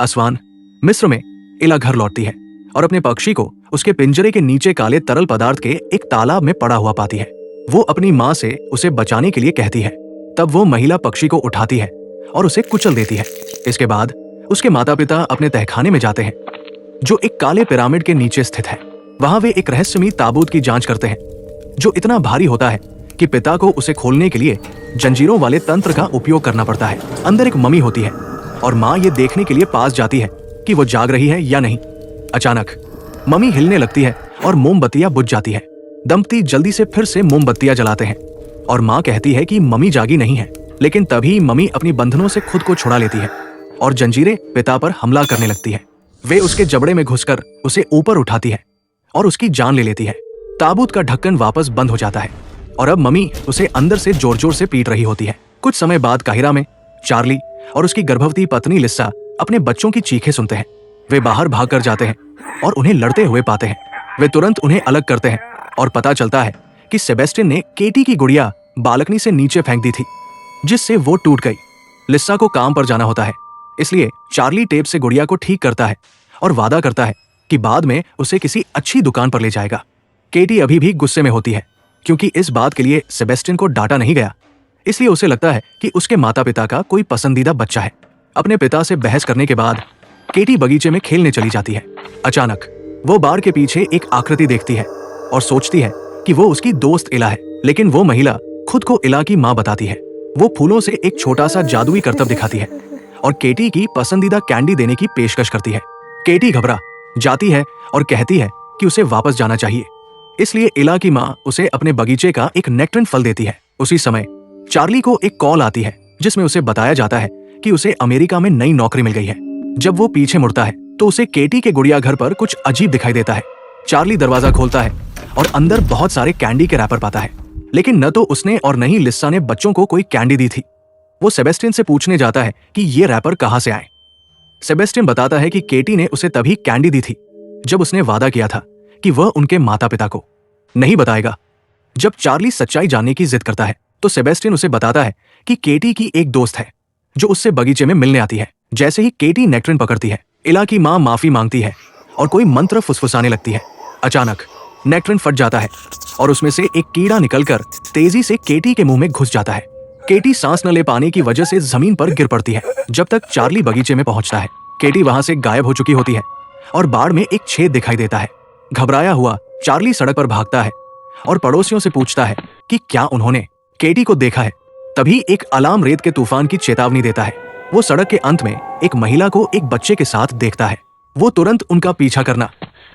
Aswan, मिस्र में इला घर लौटती है और अपने पक्षी को उसके पिंजरे के नीचे काले तरल पदार्थ के एक तालाब में पड़ा हुआ पाती है। वो अपनी माँ से उसे बचाने के लिए कहती है। तब वो महिला पक्षी को उठाती है और उसे कुचल देती है। इसके बाद उसके माता पिता अपने तहखाने में जाते हैं, जो एक काले पिरामिड के नीचे स्थित है। वहां वे एक रहस्यमयी ताबूत की जांच करते हैं, जो इतना भारी होता है कि पिता को उसे खोलने के लिए जंजीरों वाले तंत्र का उपयोग करना पड़ता है। अंदर एक मम्मी होती है और माँ ये देखने के लिए पास जाती है कि वो जाग रही है या नहीं। अचानक मम्मी हिलने लगती है और मोमबत्तियां बुझ जाती है। दंपति जल्दी से फिर से मोमबत्तियां जलाते हैं और माँ कहती है कि मम्मी जागी नहीं है। लेकिन तभी मम्मी अपनी बंधनों से खुद को छुड़ा लेती है और जंजीरें पिता पर हमला करने लगती है। वे उसके जबड़े में घुसकर उसे ऊपर उठाती है और उसकी जान ले लेती है। ताबूत का ढक्कन वापस बंद हो जाता है और अब मम्मी उसे अंदर से जोर जोर से पीट रही होती है। कुछ समय बाद काहिरा में चार्ली और उसकी गर्भवती पत्नी लिस्सा अपने बच्चों की चीखें सुनते हैं। वे बाहर भागकर जाते हैं और उन्हें लड़ते हुए पाते हैं। वे तुरंत उन्हें अलग करते हैं और पता चलता है कि सेबेस्टियन ने केटी की गुड़िया बालकनी से नीचे फेंक दी थी, जिससे वो टूट गई। लिस्सा को काम पर जाना होता है, इसलिए चार्ली टेप से गुड़िया को ठीक करता है और वादा करता है कि बाद में उसे किसी अच्छी दुकान पर ले जाएगा। केटी अभी भी गुस्से में होती है क्योंकि इस बात के लिए सेबेस्टियन को डांटा नहीं गया, इसलिए उसे लगता है कि उसके माता पिता का कोई पसंदीदा बच्चा है। अपने पिता से बहस करने के बाद केटी बगीचे में खेलने चली जाती है। अचानक वो बार के पीछे एक आकृति देखती है और सोचती है कि वो उसकी दोस्त इला है, लेकिन वो महिला खुद को इला की माँ बताती है। वो फूलों से एक छोटा सा जादुई करतब दिखाती है और केटी की पसंदीदा कैंडी देने की पेशकश करती है। केटी घबरा जाती है और कहती है कि उसे वापस जाना चाहिए, इसलिए इला की माँ उसे अपने बगीचे का एक नेक्ट्रिन फल देती है। उसी समय चार्ली को एक कॉल आती है जिसमें उसे बताया जाता है कि उसे अमेरिका में नई नौकरी मिल गई है। जब वो पीछे मुड़ता है तो उसे केटी के गुड़िया घर पर कुछ अजीब दिखाई देता है। चार्ली दरवाजा खोलता है और अंदर बहुत सारे कैंडी के रैपर पाता है, लेकिन न तो उसने और न ही लिस्सा ने बच्चों को कोई कैंडी दी थी। वो सेबेस्टियन से पूछने जाता है कि ये रैपर कहाँ से आए। सेबेस्टियन बताता है कि केटी ने उसे तभी कैंडी दी थी जब उसने वादा किया था कि वह उनके माता पिता को नहीं बताएगा। जब चार्ली सच्चाई जानने की जिद करता है तो सेबेस्टियन उसे बताता है कि केटी की एक दोस्त है जो उससे बगीचे में मिलने आती है। जैसे ही केटी नेक्ट्रिन पकड़ती है, इला की माँ माफी मांगती है और कोई मंत्र फुसफुसाने लगती है। अचानक नेक्ट्रिन फट जाता है और उसमें से एक कीड़ा निकलकर तेजी से केटी के मुंह में घुस जाता है। केटी सांस न ले पाने की वजह से जमीन पर गिर पड़ती है। जब तक चार्ली बगीचे में पहुंचता है, केटी वहां से गायब हो चुकी होती है और बाड़ में एक छेद दिखाई देता है। घबराया हुआ चार्ली सड़क पर भागता है और पड़ोसियों से पूछता है कि क्या उन्होंने केटी को देखा है। तभी एक अलार्म रेत के तूफान की चेतावनी देता है। वो सड़क के अंत में एक महिला को एक बच्चे के साथ देखता है। वो तुरंत उनका पीछा करना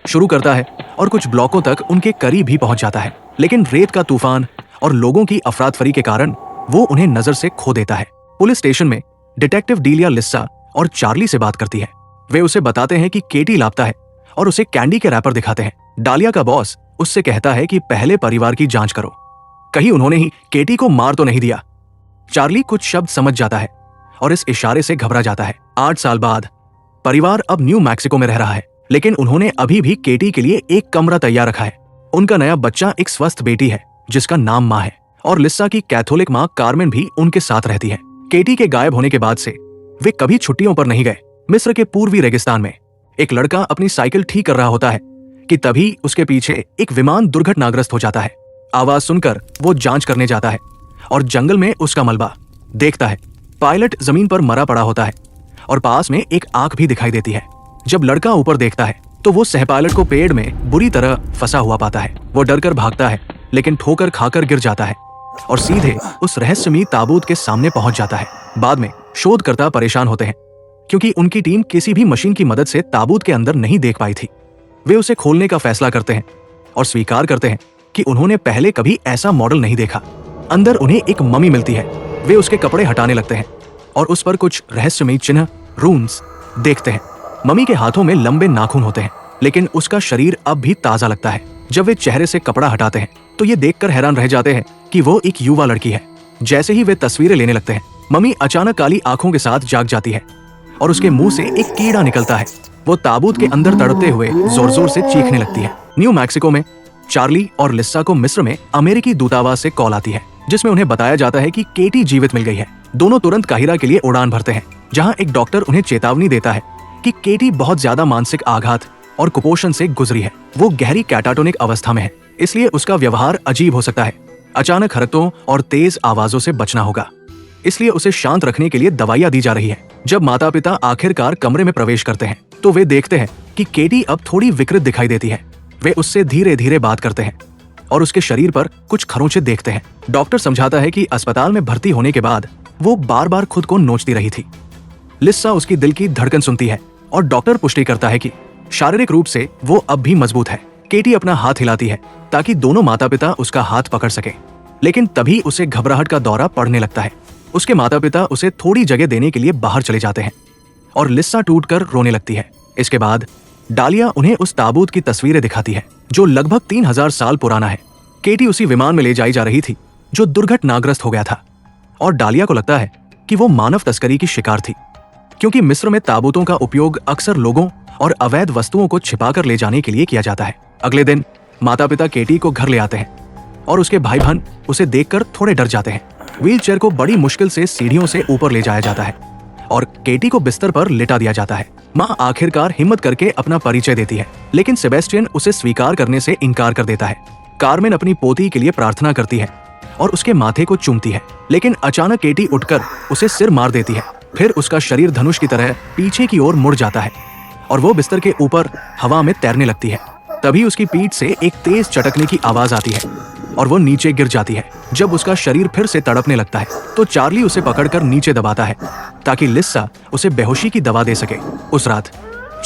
शुरू करता है और कुछ ब्लॉकों तक उनके करीब ही पहुंच जाता है, लेकिन रेत का तूफान और लोगों की अफरातफरी के कारण वो उन्हें नजर से खो देता है। पुलिस स्टेशन में डिटेक्टिव डीलिया लिस्सा और चार्ली से बात करती है। वे उसे बताते हैं कि केटी लापता है और उसे कैंडी के रैपर दिखाते हैं। डालिया का बॉस उससे कहता है कि पहले परिवार की जांच करो, कहीं उन्होंने ही केटी को मार तो नहीं दिया। चार्ली कुछ शब्द समझ जाता है और इस इशारे से घबरा जाता है। 8 साल बाद परिवार अब न्यू मैक्सिको में रह रहा है, लेकिन उन्होंने अभी भी केटी के लिए एक कमरा तैयार रखा है। उनका नया बच्चा एक स्वस्थ बेटी है जिसका नाम माँ है और लिस्सा की कैथोलिक माँ कार्मेन भी उनके साथ रहती है। केटी के गायब होने के बाद से वे कभी छुट्टियों पर नहीं गए। मिस्र के पूर्वी रेगिस्तान में एक लड़का अपनी साइकिल ठीक कर रहा होता है कि तभी उसके पीछे एक विमान दुर्घटनाग्रस्त हो जाता है। आवाज सुनकर वो जांच करने जाता है और जंगल में उसका मलबा देखता है। पायलट जमीन पर मरा पड़ा होता है और पास में एक आंख भी दिखाई देती है। जब लड़का ऊपर देखता है तो वो सह पायलट को पेड़ में बुरी तरह फंसा हुआ पाता है। वो डरकर भागता है, लेकिन ठोकर खाकर गिर जाता है और सीधे उस रहस्यमयी ताबूत के सामने पहुंच जाता है। बाद में शोधकर्ता परेशान होते हैं क्योंकि उनकी टीम किसी भी मशीन की मदद से ताबूत के अंदर नहीं देख पाई थी। वे उसे खोलने का फैसला करते हैं और स्वीकार करते हैं कि उन्होंने पहले कभी ऐसा मॉडल नहीं देखा। अंदर उन्हें एक मम्मी मिलती है। वे उसके कपड़े हटाने लगते हैं और उस पर कुछ रहस्यमयी चिन्ह रून्स देखते हैं। मम्मी के हाथों में लंबे नाखून होते हैं, लेकिन उसका शरीर अब भी ताजा लगता है। जब वे चेहरे से कपड़ा हटाते हैं तो ये देखकर हैरान रह जाते हैं कि वो एक युवा लड़की है। जैसे ही वे तस्वीरें लेने लगते हैं, मम्मी अचानक काली आंखों के साथ जाग जाती है और उसके मुंह से एक कीड़ा निकलता है। वो ताबूत के अंदर तड़पते हुए जोर जोर से चीखने लगती है। न्यू मैक्सिको में चार्ली और लिस्सा को मिस्र में अमेरिकी दूतावास से कॉल आती है, जिसमें उन्हें बताया जाता है कि केटी जीवित मिल गई है। दोनों तुरंत काहिरा के लिए उड़ान भरते हैं, जहां एक डॉक्टर उन्हें चेतावनी देता है कि केटी बहुत ज्यादा मानसिक आघात और कुपोषण से गुजरी है। वो गहरी कैटाटोनिक अवस्था में है, इसलिए उसका व्यवहार अजीब हो सकता है। अचानक हरकतों और तेज आवाजों से बचना होगा, इसलिए उसे शांत रखने के लिए दवाइयां दी जा रही है। जब माता पिता आखिरकार कमरे में प्रवेश करते हैं तो वे देखते हैं कि केटी अब थोड़ी विकृत दिखाई देती है। वे उससे धीरे धीरे बात करते हैं और उसके शरीर पर कुछ खरोंचे देखते हैं। डॉक्टर समझाता है कि अस्पताल में भर्ती होने के बाद वो बार बार खुद को नोचती रही थी। लिस्सा उसकी दिल की धड़कन सुनती है और डॉक्टर पुष्टि करता है कि शारीरिक रूप से वो अब भी मजबूत है। केटी अपना हाथ हिलाती है ताकि दोनों माता पिता उसका हाथ पकड़ सके, लेकिन तभी उसे घबराहट का दौरा पड़ने लगता है। उसके माता पिता उसे थोड़ी जगह देने के लिए बाहर चले जाते हैं और लिस्सा टूटकर रोने लगती है। इसके बाद डालिया उन्हें उस ताबूत की तस्वीरें दिखाती है जो लगभग 3000 साल पुराना है। केटी उसी विमान में ले जाई जा रही थी जो दुर्घटनाग्रस्त हो गया था और डालिया को लगता है कि वो मानव तस्करी की शिकार थी, क्योंकि मिस्र में ताबूतों का उपयोग अक्सर लोगों और अवैध वस्तुओं को छिपाकर ले जाने के लिए किया जाता है। अगले दिन माता पिता केटी को घर ले आते हैं और उसके भाई बहन उसे देखकर थोड़े डर जाते हैं। व्हीलचेयर को बड़ी मुश्किल से सीढ़ियों से ऊपर ले जाया जाता है और केटी को बिस्तर पर लिटा दिया जाता है। माँ आखिरकार हिम्मत करके अपना परिचय देती है, लेकिन सेबेस्टियन उसे स्वीकार करने से इनकार कर देता है। कार्मेन अपनी पोती के लिए प्रार्थना करती है और उसके माथे को चूमती है, लेकिन अचानक केटी उठकर उसे सिर मार देती है। फिर उसका शरीर धनुष की तरह पीछे की ओर मुड़ जाता है और वो बिस्तर के ऊपर हवा में तैरने लगती है। तभी उसकी पीठ से एक तेज चटकने की आवाज आती है और वो नीचे गिर जाती है। जब उसका शरीर फिर से तड़पने लगता है तो चार्ली उसे पकड़कर नीचे दबाता है ताकि लिस्सा उसे बेहोशी की दवा दे सके। उस रात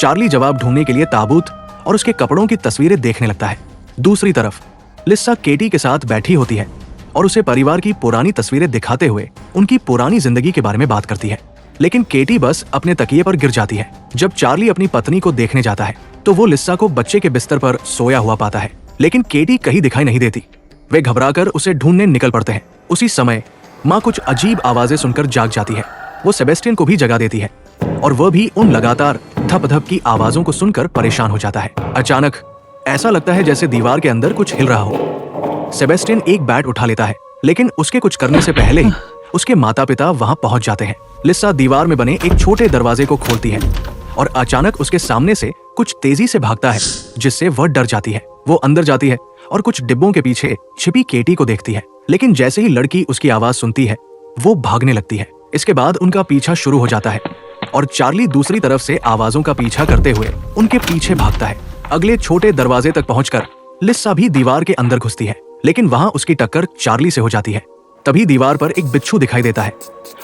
चार्ली जवाब ढूंढने के लिए ताबूत और उसके कपड़ों की तस्वीरें देखने लगता है। दूसरी तरफ लिस्सा केटी के साथ बैठी होती है और उसे परिवार की पुरानी तस्वीरें दिखाते हुए उनकी पुरानी जिंदगी के बारे में बात करती है, लेकिन केटी बस अपने तकिए पर गिर जाती है। जब चार्ली अपनी पत्नी को देखने जाता है तो वो लिस्सा को बच्चे के बिस्तर पर सोया हुआ पाता है, लेकिन केटी कहीं दिखाई नहीं देती। वे घबराकर उसे ढूंढने निकल पड़ते हैं। उसी समय माँ कुछ अजीब आवाजें सुनकर जाग जाती है। वो सेबेस्टियन को भी जगा देती है और वह भी उन लगातार धप धप की आवाजों को सुनकर परेशान हो जाता है। अचानक ऐसा लगता है जैसे दीवार के अंदर कुछ हिल रहा हो। सेबेस्टियन एक बैट उठा लेता है, लेकिन उसके कुछ करने से पहले ही उसके माता पिता वहां पहुंच जाते हैं। लिस्सा दीवार में बने एक छोटे दरवाजे को खोलती है और अचानक उसके सामने से कुछ तेजी से भागता है, जिससे वह डर जाती है। वो अंदर जाती है और कुछ डिब्बों के पीछे छिपी केटी को देखती है, लेकिन जैसे ही लड़की उसकी आवाज सुनती है वो भागने लगती है। इसके बाद उनका पीछा शुरू हो जाता है और चार्ली दूसरी तरफ से आवाजों का पीछा करते हुए उनके पीछे भागता है। अगले छोटे दरवाजे तक पहुंचकर लिस्सा भी दीवार के अंदर घुसती है, लेकिन वहां उसकी टक्कर चार्ली से हो जाती है। तभी दीवार पर एक बिच्छू दिखाई देता है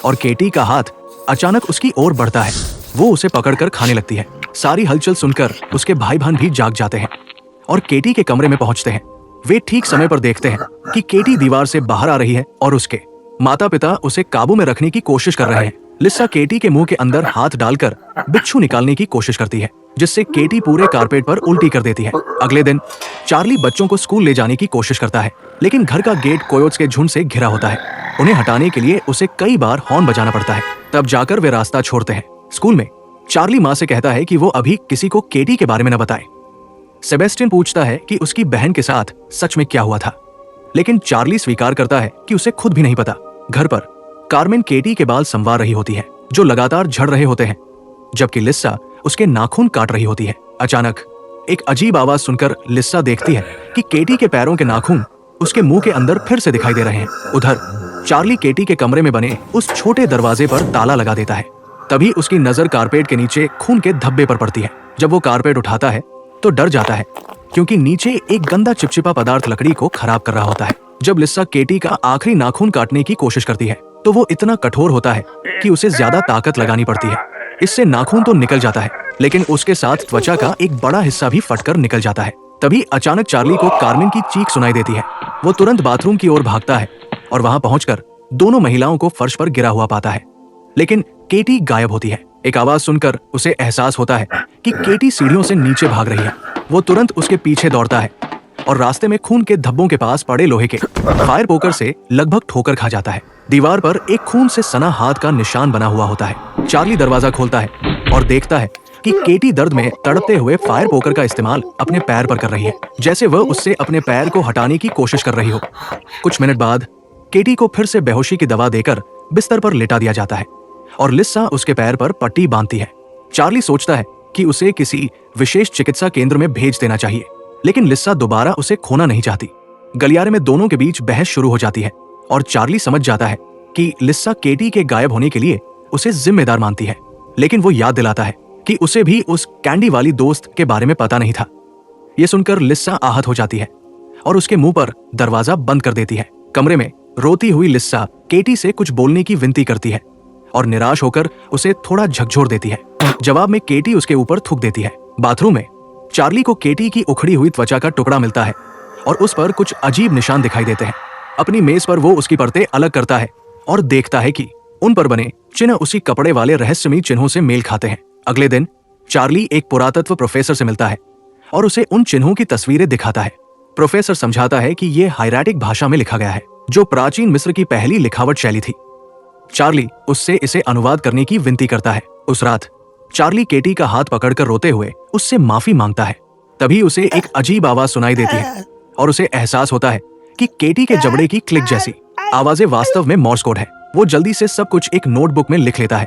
और केटी का हाथ अचानक उसकी ओर बढ़ता है। वो उसे पकड़कर खाने लगती है। सारी हलचल सुनकर उसके भाई बहन भी जाग जाते हैं और केटी के कमरे में पहुंचते हैं। वे ठीक समय पर देखते हैं कि केटी दीवार से बाहर आ रही है और उसके माता पिता उसे काबू में रखने की कोशिश कर रहे हैं। लिस्सा केटी के मुंह के अंदर हाथ डालकर बिच्छू निकालने की कोशिश करती है, जिससे केटी पूरे कारपेट पर उल्टी कर देती है। अगले दिन चार्ली बच्चों को स्कूल ले जाने की कोशिश करता है, लेकिन घर का गेट कोयोट्स के झुंड से घिरा होता है। उन्हें हटाने के लिए उसे कई बार हॉर्न बजाना पड़ता है। तब जाकर वे रास्ता छोड़ते हैं। स्कूल में चार्ली माँ से कहता है कि वो अभी किसी को केटी के बारे में न बताए। सेबेस्टियन पूछता है कि उसकी बहन के साथ सच में क्या हुआ था, लेकिन चार्ली स्वीकार करता है कि उसे खुद भी नहीं पता। घर पर कार्मेन केटी के बाल संवार रही होती है जो लगातार झड़ रहे होते हैं, जबकि लिस्सा उसके नाखून काट रही होती है। अचानक एक अजीब आवाज सुनकर लिस्सा देखती है कि केटी के पैरों के नाखून उसके मुंह के अंदर फिर से दिखाई दे रहे हैं। उधर चार्ली केटी के कमरे में बने उस छोटे दरवाजे पर ताला लगा देता है। तभी उसकी नजर कारपेट के नीचे खून के धब्बे पर पड़ती है। जब वो कारपेट उठाता है तो डर जाता है, क्योंकि नीचे एक गंदा चिपचिपा पदार्थ लकड़ी को खराब कर रहा होता है। जब लिस्सा केटी का आखिरी नाखून काटने की कोशिश करती है तो वो इतना कठोर होता है कि उसे ज्यादा ताकत लगानी पड़ती है। इससे नाखून तो निकल जाता है, लेकिन उसके साथ त्वचा का एक बड़ा हिस्सा भी फटकर निकल जाता है। तभी अचानक चार्ली को कार्मेन की चीख सुनाई देती है। वो तुरंत बाथरूम की ओर भागता है और वहां पहुंचकर दोनों महिलाओं को फर्श पर गिरा हुआ पाता है, लेकिन केटी गायब होती है। एक आवाज सुनकर उसे एहसास होता है कि केटी सीढ़ियों से नीचे भाग रही है। वो तुरंत उसके पीछे दौड़ता है और रास्ते में खून के धब्बों के पास पड़े लोहे के फायर पोकर से लगभग ठोकर खा जाता है। दीवार पर एक खून से सना हाथ का निशान बना हुआ होता है। चार्ली दरवाजा खोलता है और देखता है कि केटी दर्द में तड़पते हुए फायर पोकर का इस्तेमाल अपने पैर पर कर रही है, जैसे वह उससे अपने पैर को हटाने की कोशिश कर रही हो। कुछ मिनट बाद केटी को फिर से बेहोशी की दवा देकर बिस्तर पर लेटा दिया जाता है और लिस्सा उसके पैर पर पट्टी बांधती है। चार्ली सोचता है कि उसे किसी विशेष चिकित्सा केंद्र में भेज देना चाहिए, लेकिन लिस्सा दोबारा उसे खोना नहीं चाहती। गलियारे में दोनों के बीच बहस शुरू हो जाती है और चार्ली समझ जाता है कि लिस्सा केटी के गायब होने के लिए उसे जिम्मेदार मानती है, लेकिन वो याद दिलाता है कि उसे भी उस कैंडी वाली दोस्त के बारे में पता नहीं था। ये सुनकर लिस्सा आहत हो जाती है और उसके मुंह पर दरवाजा बंद कर देती है। कमरे में रोती हुई लिस्सा केटी से कुछ बोलने की विनती करती है और निराश होकर उसे थोड़ा झकझोर देती है। जवाब में केटी उसके ऊपर थूक देती है। बाथरूम में चार्ली को केटी की उखड़ी हुई त्वचा का टुकड़ा मिलता है और उस पर कुछ अजीब निशान दिखाई देते हैं। अपनी मेज पर वो उसकी परतें अलग करता है और देखता है कि उन पर बने चिन्ह उसी कपड़े वाले रहस्यमयी चिन्हों से मेल खाते हैं। अगले दिन चार्ली एक पुरातत्व प्रोफेसर से मिलता है और उसे उन चिन्हों की तस्वीरें दिखाता है। प्रोफेसर समझाता है कि ये हायराटिक भाषा में लिखा गया है, जो प्राचीन मिस्र की पहली लिखावट शैली थी। चार्ली उससे इसे अनुवाद करने की विनती करता है। उस रात चार्ली केटी का हाथ पकड़कर रोते हुए उससे माफी मांगता है। तभी उसे एक अजीब आवाज सुनाई देती है और उसे एहसास होता है कि केटी के जबड़े की क्लिक जैसी आवाजें वास्तव में मोर्स कोड है। वो जल्दी से सब कुछ एक नोटबुक में लिख लेता है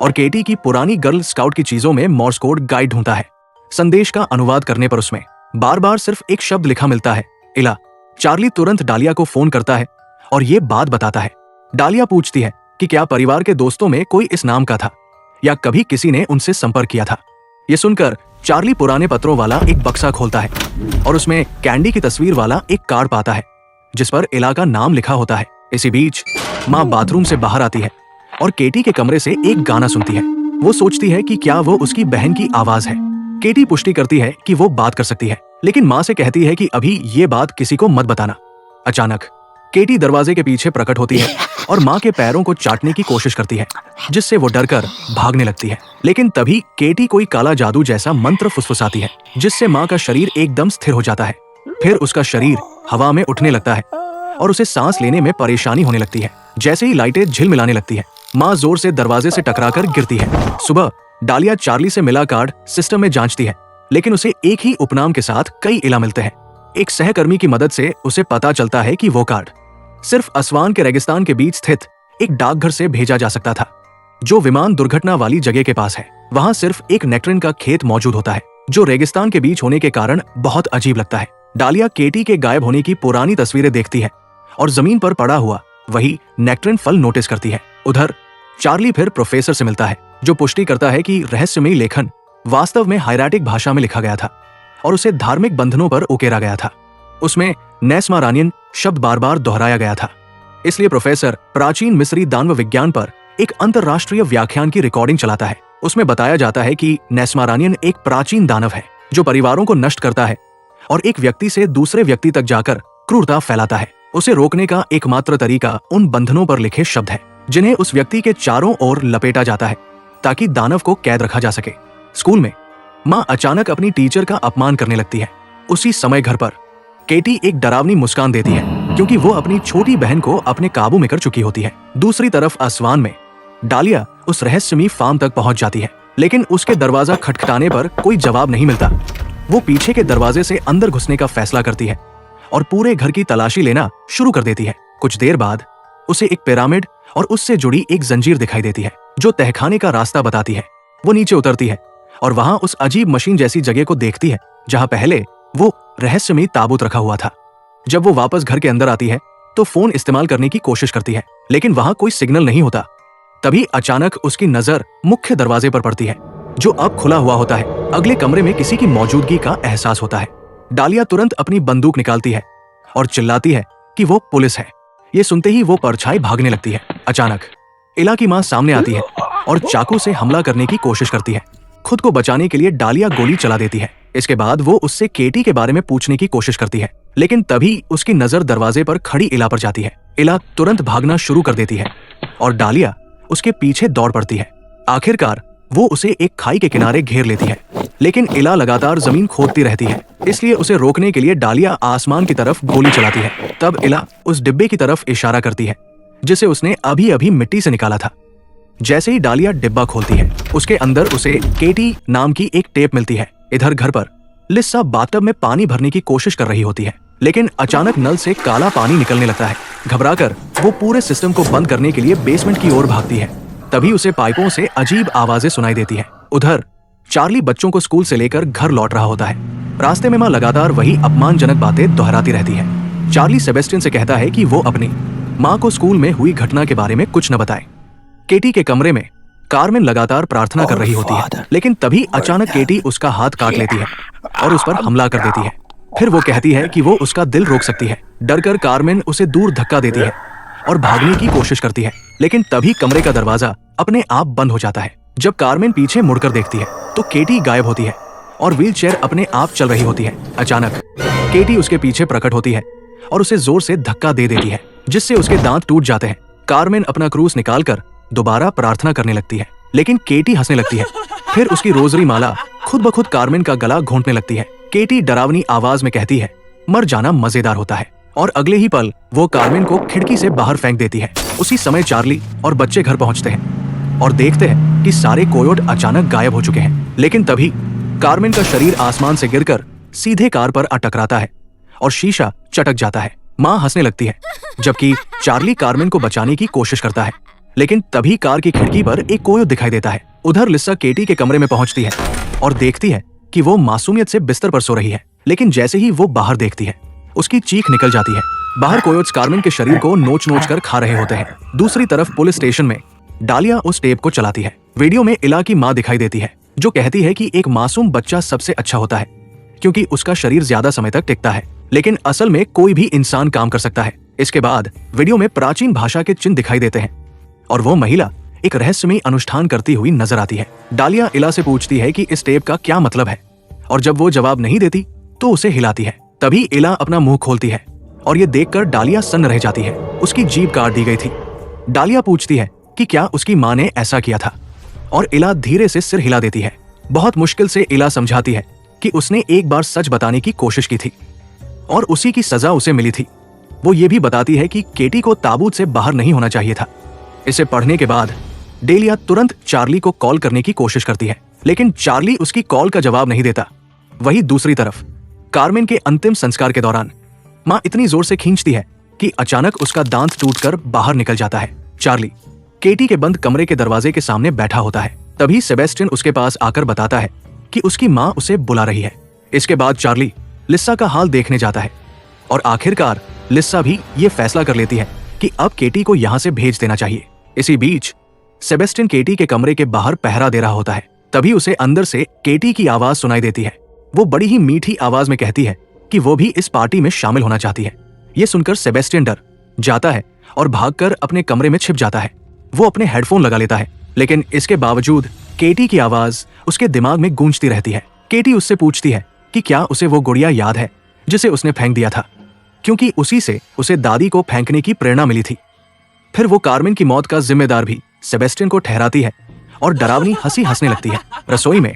और केटी की पुरानी गर्ल स्काउट की चीजों में मोर्स कोड गाइड ढूंढता है। संदेश का अनुवाद करने पर उसमें बार बार सिर्फ एक शब्द लिखा मिलता है, इला। चार्ली तुरंत डालिया को फोन करता है और ये बात बताता है। डालिया पूछती है कि क्या परिवार के दोस्तों में कोई इस नाम का था या कभी किसी ने उनसे संपर्क किया था। ये सुनकर चार्ली पुराने पत्रों वाला एक बक्सा खोलता है और उसमें कैंडी की तस्वीर वाला एक कार्ड पाता है जिस पर इला का नाम लिखा होता है। इसी बीच माँ बाथरूम से बाहर आती है और केटी के कमरे से एक गाना सुनती है। वो सोचती है कि क्या वो उसकी बहन की आवाज है। केटी पुष्टि करती है कि वो बात कर सकती है, लेकिन माँ से कहती है कि अभी ये बात किसी को मत बताना। अचानक केटी दरवाजे के पीछे प्रकट होती है और माँ के पैरों को चाटने की कोशिश करती है, जिससे वो डरकर भागने लगती है। लेकिन तभी केटी कोई काला जादू जैसा मंत्र फुसफुसाती है, जिससे माँ का शरीर एकदम स्थिर हो जाता है। फिर उसका शरीर हवा में उठने लगता है और उसे सांस लेने में परेशानी होने लगती है। जैसे ही लाइटें झिलमिलाने लगती है, माँ जोर से दरवाजे से टकराकर गिरती है। सुबह डालिया चार्ली से मिला कार्ड सिस्टम में जांचती है, लेकिन उसे एक ही उपनाम के साथ कई इला मिलते हैं। एक सहकर्मी की मदद से उसे पता चलता है कि वो कार्ड सिर्फ असवान के रेगिस्तान के बीच स्थित एक डाकघर से भेजा जा सकता था, जो विमान दुर्घटना वाली जगह के पास है। वहां सिर्फ एक नेक्ट्रिन का खेत मौजूद होता है, जो रेगिस्तान के बीच होने के कारण बहुत अजीब लगता है। डालिया केटी के गायब होने की पुरानी तस्वीरें देखती है और जमीन पर पड़ा हुआ वही नेक्ट्रिन फल नोटिस करती है। उधर चार्ली फिर प्रोफेसर से मिलता है, जो पुष्टि करता है कि रहस्यमयी लेखन वास्तव में हायराटिक भाषा में लिखा गया था और उसे धार्मिक बंधनों पर उकेरा गया था। उसमें नेस्मारानियन शब्द बार बार दोहराया गया था। इसलिए प्रोफेसर प्राचीन मिस्री दानव विज्ञान पर एक अंतरराष्ट्रीय व्याख्यान की रिकॉर्डिंग चलाता है। उसमें बताया जाता है कि नेस्मारानियन एक प्राचीन दानव है जो परिवारों को नष्ट करता है और एक व्यक्ति से दूसरे व्यक्ति तक जाकर क्रूरता फैलाता है। उसे रोकने का एकमात्र तरीका उन बंधनों पर लिखे शब्द है, जिन्हें उस व्यक्ति के चारों ओर लपेटा जाता है ताकि दानव को कैद रखा जा सके। स्कूल में माँ अचानक अपनी टीचर का अपमान करने लगती है। उसी समय घर पर केटी एक डरावनी मुस्कान देती है, क्योंकि वो अपनी छोटी बहन को अपने काबू में कर चुकी होती है। दूसरी तरफ असवान में डालिया उस रहस्यमयी फार्म तक पहुंच जाती है, लेकिन उसके दरवाजा खटखटाने पर कोई जवाब नहीं मिलता। वो पीछे के दरवाजे से अंदर घुसने का फैसला करती है और पूरे घर की तलाशी लेना शुरू कर देती है। कुछ देर बाद उसे एक पिरामिड और उससे जुड़ी एक जंजीर दिखाई देती है, जो तहखाने का रास्ता बताती है। वो नीचे उतरती है और वहां उस अजीब मशीन जैसी जगह को देखती है जहां पहले वो रहस्यमयी ताबूत रखा हुआ था। जब वो वापस घर के अंदर आती है तो फोन इस्तेमाल करने की कोशिश करती है, लेकिन वहां कोई सिग्नल नहीं होता। तभी अचानक उसकी नजर मुख्य दरवाजे पर पड़ती है, जो अब खुला हुआ होता है। अगले कमरे में किसी की मौजूदगी का एहसास होता है। डालिया तुरंत अपनी बंदूक निकालती है और चिल्लाती है कि वो पुलिस है। ये सुनते ही वो परछाई भागने लगती है। अचानक इला की माँ सामने आती है और चाकू से हमला करने की कोशिश करती है। खुद को बचाने के लिए डालिया गोली चला देती है। इसके बाद वो उससे केटी के बारे में पूछने की कोशिश करती है, लेकिन तभी उसकी नजर दरवाजे पर खड़ी इला पर जाती है। इला तुरंत भागना शुरू कर देती है और डालिया उसके पीछे दौड़ पड़ती है। आखिरकार वो उसे एक खाई के किनारे घेर लेती है, लेकिन इला लगातार जमीन खोदती रहती है। इसलिए उसे रोकने के लिए डालिया आसमान की तरफ गोली चलाती है। तब इला उस डिब्बे की तरफ इशारा करती है जिसे उसने अभी अभी मिट्टी से निकाला था। जैसे ही डालिया डिब्बा खोलती है, उसके अंदर उसे केटी नाम की एक टेप मिलती है। इधर घर पर लिस्सा बाथटब में पानी भरने की कोशिश कर रही होती है, लेकिन अचानक नल से काला पानी निकलने लगता है। घबराकर वो पूरे सिस्टम को बंद करने के लिए बेसमेंट की ओर भागती है। तभी उसे पाइपों से अजीब आवाजें सुनाई देती है। उधर चार्ली बच्चों को स्कूल से लेकर घर लौट रहा होता है। रास्ते में माँ लगातार वही अपमानजनक बातें दोहराती रहती है। चार्ली सेबेस्टियन से कहता है कि वो अपनी माँ को स्कूल में हुई घटना के बारे में कुछ न बताए। केटी के कमरे में कार्मेन लगातार प्रार्थना कर रही होती है, लेकिन तभी अचानक केटी उसका हाथ काट लेती है और उस पर हमला कर देती है। फिर वो कहती है कि वो उसका दिल रोक सकती है। डरकर कार्मेन उसे दूर धक्का देती है और भागने की कोशिश करती है, लेकिन तभी कमरे का दरवाजा अपने आप बंद हो जाता है। जब कार्मेन पीछे मुड़कर देखती है तो केटी गायब होती है और व्हीलचेयर अपने आप चल रही होती है। अचानक केटी उसके पीछे प्रकट होती है और उसे जोर से धक्का दे देती है, जिससे उसके दांत टूट जाते हैं। कार्मेन अपना क्रूस निकालकर दोबारा प्रार्थना करने लगती है, लेकिन केटी हंसने लगती है। फिर उसकी रोजरी माला खुद ब खुद कार्मेन का गला घोंटने लगती है। केटी डरावनी आवाज में कहती है, मर जाना मजेदार होता है, और अगले ही पल वो कार्मेन को खिड़की से बाहर फेंक देती है। उसी समय चार्ली और बच्चे घर पहुंचते हैं और देखते हैं कि सारे कोयोट अचानक गायब हो चुके हैं। लेकिन तभी कार्मेन का शरीर आसमान से गिरकर सीधे कार पर आ टकराता है और शीशा चटक जाता है। माँ हंसने लगती है, जबकि चार्ली कार्मेन को बचाने की कोशिश करता है, लेकिन तभी कार की खिड़की पर एक कोयोट दिखाई देता है। उधर लिसा केटी के कमरे में पहुंचती है और देखती है कि वो मासूमियत से बिस्तर पर सो रही है, लेकिन जैसे ही वो बाहर देखती है उसकी चीख निकल जाती है। बाहर कोयोट्स कार्मेन के शरीर को नोच नोच कर खा रहे होते हैं। दूसरी तरफ पुलिस स्टेशन में डालिया उस टेप को चलाती है। वीडियो में इला की माँ दिखाई देती है, जो कहती है कि एक मासूम बच्चा सबसे अच्छा होता है क्योंकि उसका शरीर ज्यादा समय तक टिकता है, लेकिन असल में कोई भी इंसान काम कर सकता है। इसके बाद वीडियो में प्राचीन भाषा के चिन्ह दिखाई देते हैं और वो महिला एक रहस्यमयी अनुष्ठान करती हुई नजर आती है। डालिया इला से पूछती है कि इस टेप का क्या मतलब है, और जब वो जवाब नहीं देती तो उसे हिलाती है। तभी इला अपना मुंह खोलती है और ये देखकर डालिया सन्न रह जाती है। उसकी जीभ काट दी गई थी। डालिया पूछती है कि क्या उसकी माँ ने ऐसा किया था, और इला धीरे से सिर हिला देती है। बहुत मुश्किल से इला समझाती है कि उसने एक बार सच बताने की कोशिश की थी और उसी की सजा उसे मिली थी। वो ये भी बताती है कि केटी को ताबूत से बाहर नहीं होना चाहिए था। इसे पढ़ने के बाद डेलिया तुरंत चार्ली को कॉल करने की कोशिश करती है, लेकिन चार्ली उसकी कॉल का जवाब नहीं देता। वहीं दूसरी तरफ कार्मेन के अंतिम संस्कार के दौरान माँ इतनी जोर से खींचती है कि अचानक उसका दांत टूटकर बाहर निकल जाता है। चार्ली केटी के बंद कमरे के दरवाजे के सामने बैठा होता है। तभी सेबेस्टियन उसके पास आकर बताता है कि उसकी माँ उसे बुला रही है। इसके बाद चार्ली लिस्सा का हाल देखने जाता है और आखिरकार लिस्सा भी ये फैसला कर लेती है कि अब केटी को यहाँ से भेज देना चाहिए। इसी बीच सेबेस्टियन केटी के कमरे के बाहर पहरा दे रहा होता है। तभी उसे अंदर से केटी की आवाज सुनाई देती है। वो बड़ी ही मीठी आवाज में कहती है कि वो भी इस पार्टी में शामिल होना चाहती है। ये सुनकर सेबेस्टियन डर जाता है और भागकर अपने कमरे में छिप जाता है। वो अपने हेडफोन लगा लेता है, लेकिन इसके बावजूद केटी की आवाज उसके दिमाग में गूंजती रहती है। केटी उससे पूछती है कि क्या उसे वो गुड़िया याद है जिसे उसने फेंक दिया था, क्योंकि उसी से उसे दादी को फेंकने की प्रेरणा मिली थी। फिर वो कार्मेन की मौत का जिम्मेदार भी सेबेस्टियन को ठहराती है और डरावनी हंसी हंसने लगती है। रसोई में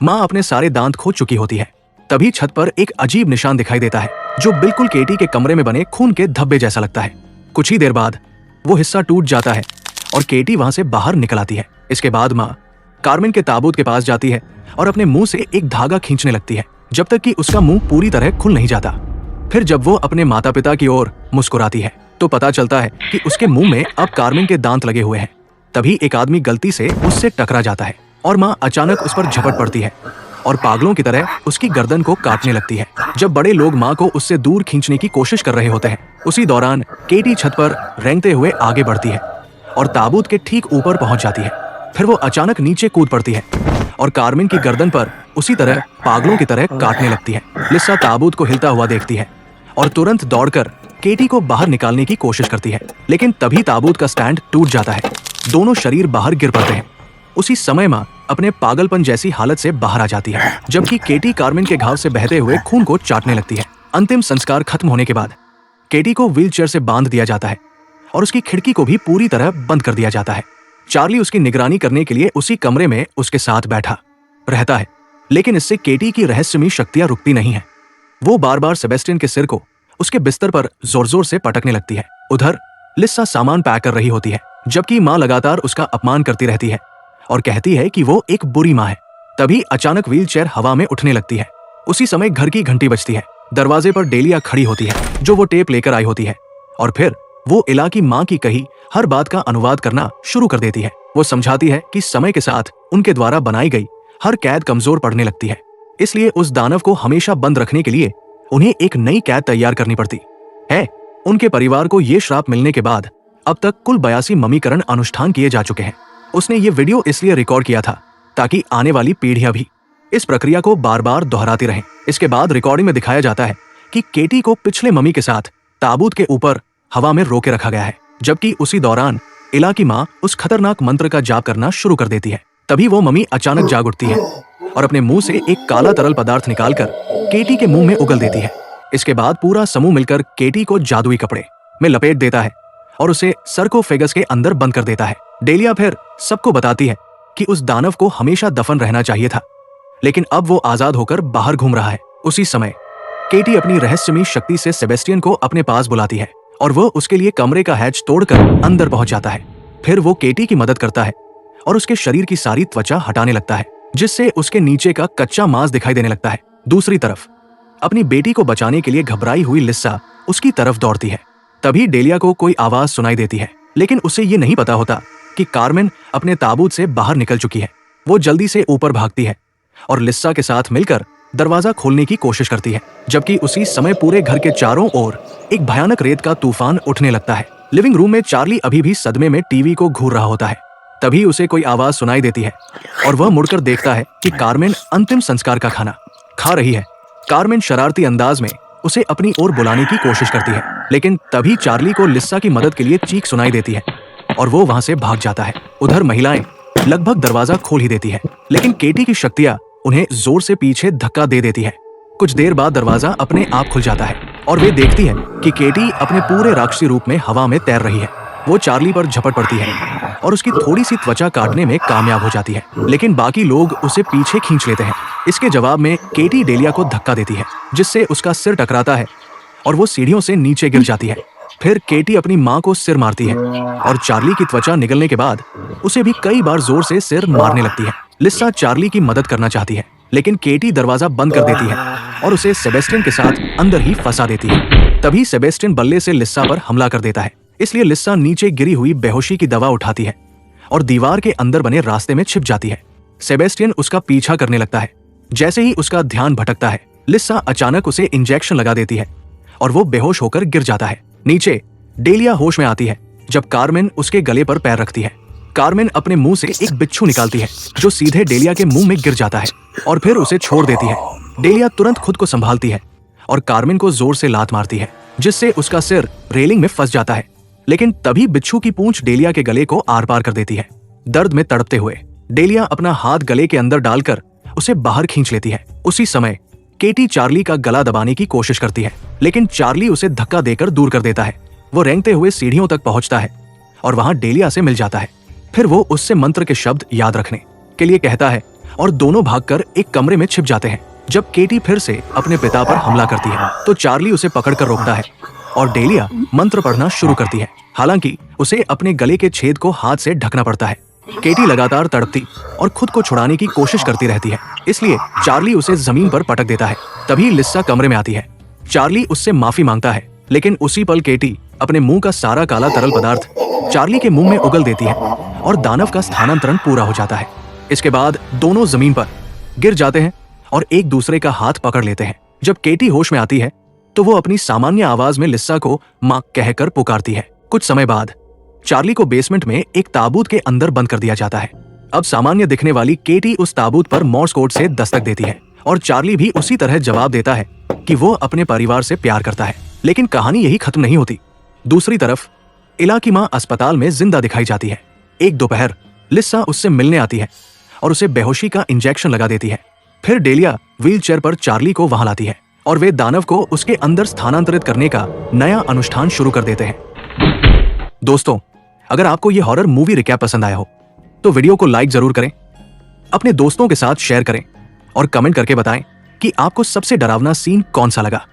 माँ अपने सारे दांत खो चुकी होती है। तभी छत पर एक अजीब निशान दिखाई देता है, जो बिल्कुल केटी के कमरे में बने खून के धब्बे जैसा लगता है। कुछ ही देर बाद वो हिस्सा टूट जाता है और केटी वहां से बाहर निकल आती है। इसके बाद माँ कार्मेन के ताबूत के पास जाती है और अपने मुंह से एक धागा खींचने लगती है, जब तक कि उसका मुंह पूरी तरह खुल नहीं जाता। फिर जब वो अपने माता पिता की ओर मुस्कुराती है तो पता चलता है कि उसके मुंह में अब कार्मेन के दांत लगे हुए हैं। तभी एक आदमी गलती से उससे टकरा जाता है और माँ अचानक उस पर झपट पड़ती है और पागलों की तरह उसकी गर्दन को काटने लगती है। जब बड़े लोग माँ को उससे दूर खींचने की कोशिश कर रहे होते हैं, उसी दौरान केटी छत पर रेंगते हुए आगे बढ़ती है और ताबूत के ठीक ऊपर पहुंच जाती है। फिर वो अचानक नीचे कूद पड़ती है और कार्मेन की गर्दन पर उसी तरह पागलों की तरह काटने लगती है। लिस्सा ताबूत को हिलता हुआ देखती है और तुरंत दौड़कर केटी को बाहर निकालने की कोशिश करती है, लेकिन तभी ताबूत का स्टैंड टूट जाता है। दोनों शरीर बाहर गिर पड़ते हैं। उसी समय माँ अपने पागलपन जैसी हालत से बाहर आ जाती है, जबकि केटी कार्मेन के घाव से बहते हुए खून को चाटने लगती है। अंतिम संस्कार खत्म होने के बाद केटी को व्हीलचेयर से बांध दिया जाता है और उसकी खिड़की को भी पूरी तरह बंद कर दिया जाता है। चार्ली उसकी निगरानी करने के लिए उसी कमरे में उसके साथ बैठा रहता है, लेकिन इससे केटी की रहस्यमयी शक्तियां रुकती नहीं है। वो बार बार सेबेस्टियन के सिर को उसके बिस्तर पर जोर जोर से पटकने लगती है। उधर लिस्सा सामान पैक कर रही होती है, जबकि माँ लगातार उसका अपमान करती रहती है और कहती है कि वो एक बुरी माँ है। तभी अचानक व्हीलचेयर हवा में उठने लगती है। उसी समय घर की घंटी बजती है। दरवाजे पर डेलिया खड़ी होती है, जो वो टेप लेकर आई होती है, और फिर वो इला की माँ की कही हर बात का अनुवाद करना शुरू कर देती है। वो समझाती है कि समय के साथ उनके द्वारा बनाई गई हर कैद कमजोर पड़ने लगती है। इसलिए उस दानव को हमेशा बंद रखने के लिए उन्हें एक नई कैद तैयार करनी पड़ती है। उनके परिवार को ये श्राप मिलने के बाद अब तक कुल 82 ममीकरण अनुष्ठान किए जा चुके हैं। उसने ये वीडियो इसलिए रिकॉर्ड किया था ताकि आने वाली पीढ़ियां भी इस प्रक्रिया को बार बार दोहराती रहें। इसके बाद रिकॉर्डिंग में दिखाया जाता है कि केटी को पिछले मम्मी के साथ ताबूत के ऊपर हवा में रोके रखा गया है, जबकि उसी दौरान इला की माँ उस खतरनाक मंत्र का जाप करना शुरू कर देती है। तभी वो मम्मी अचानक जाग उठती है और अपने मुंह से एक काला तरल पदार्थ निकालकर केटी के मुंह में उगल देती है। इसके बाद पूरा समूह मिलकर केटी को जादुई कपड़े में लपेट देता है और उसे सर्कोफेगस के अंदर बंद कर देता है। डेलिया फिर सबको बताती है कि उस दानव को हमेशा दफन रहना चाहिए था, लेकिन अब वो आजाद होकर बाहर घूम रहा है। उसी समय केटी अपनी रहस्यमयी शक्ति से सेबेस्टियन को अपने पास बुलाती है और वो उसके लिए कमरे का हैच तोड़कर अंदर पहुंच जाता है। फिर वो केटी की मदद करता है और उसके शरीर की सारी त्वचा हटाने लगता है, जिससे उसके नीचे का कच्चा मांस दिखाई देने लगता है। दूसरी तरफ अपनी बेटी को बचाने के लिए घबराई हुई लिस्सा उसकी तरफ दौड़ती है। तभी डेलिया को कोई आवाज सुनाई देती है, लेकिन उसे ये नहीं पता होता कि कार्मेन अपने ताबूत से बाहर निकल चुकी है। वो जल्दी से ऊपर भागती है और लिस्सा के साथ मिलकर दरवाजा खोलने की कोशिश करती है, जबकि उसी समय पूरे घर के चारों ओर एक भयानक रेत का तूफान उठने लगता है। लिविंग रूम में चार्ली अभी भी सदमे में टीवी को घूर रहा होता है। तभी उसे कोई आवाज सुनाई देती है और वह मुड़कर देखता है कि कार्मेन अंतिम संस्कार का खाना खा रही है। कार्मेन शरारती अंदाज में उसे अपनी ओर बुलाने की कोशिश करती है, लेकिन तभी चार्ली को लिस्सा की मदद के लिए चीख सुनाई देती है और वो वहां से भाग जाता है। उधर महिलाएं लगभग दरवाजा खोल ही देती है, लेकिन केटी की शक्तियां उन्हें जोर से पीछे धक्का दे देती है। कुछ देर बाद दरवाजा अपने आप खुल जाता है और वे देखती है कि केटी अपने पूरे राक्षसी रूप में हवा में तैर रही है। वो चार्ली पर झपट पड़ती है और उसकी थोड़ी सी त्वचा काटने में कामयाब हो जाती है, लेकिन बाकी लोग उसे पीछे खींच लेते हैं। इसके जवाब में केटी डेलिया को धक्का देती है, जिससे उसका सिर टकराता है और वो सीढ़ियों से नीचे गिर जाती है। फिर केटी अपनी माँ को सिर मारती है और चार्ली की त्वचा निगलने के बाद उसे भी कई बार जोर से सिर मारने लगती है। लिस्सा चार्ली की मदद करना चाहती है, लेकिन केटी दरवाजा बंद कर देती है और उसे सेबेस्टियन के साथ अंदर ही फंसा देती है। तभी सेबेस्टियन बल्ले से लिस्सा पर हमला कर देता है, इसलिए लिस्सा नीचे गिरी हुई बेहोशी की दवा उठाती है और दीवार के अंदर बने रास्ते में छिप जाती है। सेबेस्टियन उसका पीछा करने लगता है। जैसे ही उसका ध्यान भटकता है, लिस्सा अचानक उसे इंजेक्शन लगा देती है और वो बेहोश होकर गिर जाता है। नीचे डेलिया होश में आती है जब कार्मेन उसके गले पर पैर रखती है। कार्मेन अपने मुंह से एक बिच्छू निकालती है जो सीधे डेलिया के मुंह में गिर जाता है और फिर उसे छोड़ देती है। डेलिया तुरंत खुद को संभालती है और कार्मेन को जोर से लात मारती है, जिससे उसका सिर रेलिंग में फंस जाता है, लेकिन तभी बिच्छू की पूंछ डेलिया के गले को आर पार कर देती है। दर्द में तड़पते हुए डेलिया अपना हाथ गले के अंदर डालकर उसे बाहर खींच लेती है। उसी समय केटी चार्ली का गला दबाने की कोशिश करती है, लेकिन चार्ली उसे धक्का देकर दूर कर देता है। वो रेंगते हुए सीढ़ियों तक पहुंचता है और वहां डेलिया से मिल जाता है। फिर वो उससे मंत्र के शब्द याद रखने के लिए कहता है और दोनों भागकर एक कमरे में छिप जाते हैं। जब केटी फिर से अपने पिता पर हमला करती है तो चार्ली उसे पकड़कर रोकता है और डेलिया मंत्र पढ़ना शुरू करती है। हालांकि उसे अपने गले के छेद को हाथ से ढकना पड़ता है। केटी लगातार तड़पती और खुद को छुड़ाने की कोशिश करती रहती है, इसलिए चार्ली उसे जमीन पर पटक देता है। तभी लिस्सा कमरे में आती है। चार्ली उससे माफी मांगता है, लेकिन उसी पल केटी अपने मुंह का सारा काला तरल पदार्थ चार्ली के मुंह में उगल देती है और दानव का स्थानांतरण पूरा हो जाता है। इसके बाद दोनों जमीन पर गिर जाते हैं और एक दूसरे का हाथ पकड़ लेते हैं। जब केटी होश में आती है तो वो अपनी सामान्य आवाज में लिस्सा को मां कहकर पुकारती है। कुछ समय बाद चार्ली को बेसमेंट में एक ताबूत के अंदर बंद कर दिया जाता है। अब सामान्य दिखने वाली केटी उस ताबूत पर मोर्स कोड से दस्तक देती है और चार्ली भी उसी तरह जवाब देता है कि वो अपने परिवार से प्यार करता है। लेकिन कहानी यही खत्म नहीं होती। दूसरी तरफ इला की मां अस्पताल में जिंदा दिखाई जाती है। एक दोपहर लिस्सा उससे मिलने आती है और उसे बेहोशी का इंजेक्शन लगा देती है। फिर डेलिया व्हीलचेयर पर चार्ली को वहां लाती है और वे दानव को उसके अंदर स्थानांतरित करने का नया अनुष्ठान शुरू कर देते हैं। दोस्तों, अगर आपको ये हॉरर मूवी रिकैप पसंद आया हो तो वीडियो को लाइक जरूर करें, अपने दोस्तों के साथ शेयर करें और कमेंट करके बताएं कि आपको सबसे डरावना सीन कौन सा लगा।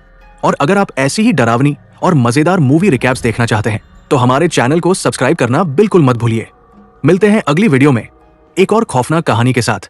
और अगर आप ऐसी ही डरावनी और मजेदार मूवी रिकैप्स देखना चाहते हैं तो हमारे चैनल को सब्सक्राइब करना बिल्कुल मत भूलिए। मिलते हैं अगली वीडियो में एक और खौफनाक कहानी के साथ।